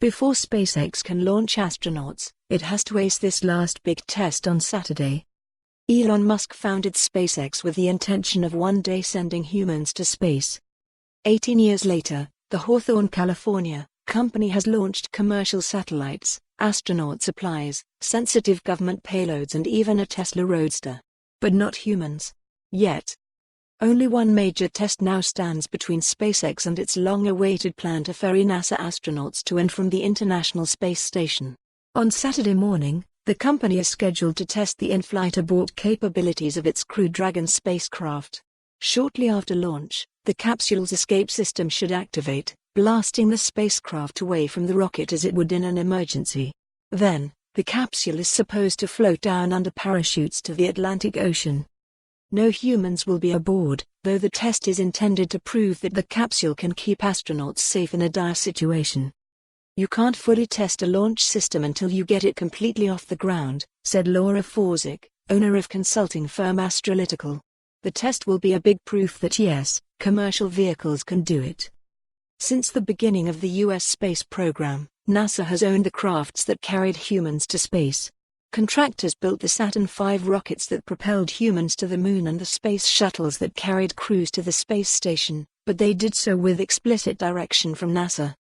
Before SpaceX can launch astronauts, it has to ace this last big test on Saturday. Elon Musk founded SpaceX with the intention of one day sending humans to space. 18 years later, the Hawthorne, California, company has launched commercial satellites, astronaut supplies, sensitive government payloads and even a Tesla Roadster. But not humans. Yet. Only one major test now stands between SpaceX and its long-awaited plan to ferry NASA astronauts to and from the International Space Station. On Saturday morning, the company is scheduled to test the in-flight abort capabilities of its Crew Dragon spacecraft. Shortly after launch, the capsule's escape system should activate, blasting the spacecraft away from the rocket as it would in an emergency. Then, the capsule is supposed to float down under parachutes to the Atlantic Ocean. No humans will be aboard, though the test is intended to prove that the capsule can keep astronauts safe in a dire situation. "You can't fully test a launch system until you get it completely off the ground," said Laura Forzik, owner of consulting firm Astrolytical. "The test will be a big proof that yes, commercial vehicles can do it." Since the beginning of the U.S. space program, NASA has owned the crafts that carried humans to space. Contractors built the Saturn V rockets that propelled humans to the Moon and the space shuttles that carried crews to the space station, but they did so with explicit direction from NASA.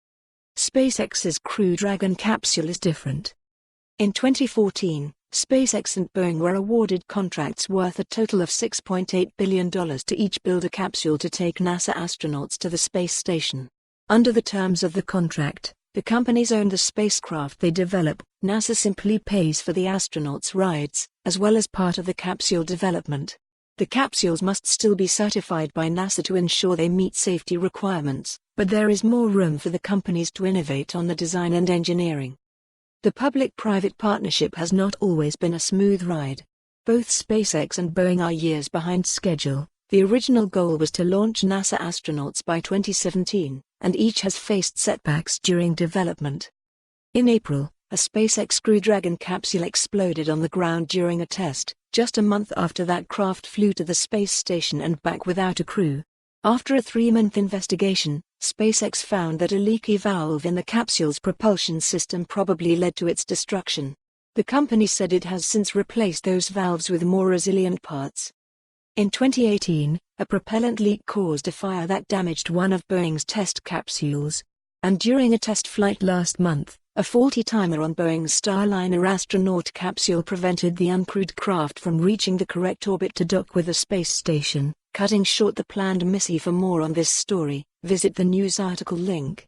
SpaceX's Crew Dragon capsule is different. In 2014, SpaceX and Boeing were awarded contracts worth a total of $6.8 billion to each build a capsule to take NASA astronauts to the space station. Under the terms of the contract, the companies own the spacecraft they develop. NASA simply pays for the astronauts' rides, as well as part of the capsule development. The capsules must still be certified by NASA to ensure they meet safety requirements, but there is more room for the companies to innovate on the design and engineering. The public-private partnership has not always been a smooth ride. Both SpaceX and Boeing are years behind schedule. The original goal was to launch NASA astronauts by 2017, and each has faced setbacks during development. In April, a SpaceX Crew Dragon capsule exploded on the ground during a test, just a month after that craft flew to the space station and back without a crew. After a 3-month investigation, SpaceX found that a leaky valve in the capsule's propulsion system probably led to its destruction. The company said it has since replaced those valves with more resilient parts. In 2018, a propellant leak caused a fire that damaged one of Boeing's test capsules. And during a test flight last month, a faulty timer on Boeing's Starliner astronaut capsule prevented the uncrewed craft from reaching the correct orbit to dock with the space station, cutting short the planned mission. For more on this story, visit the news article link.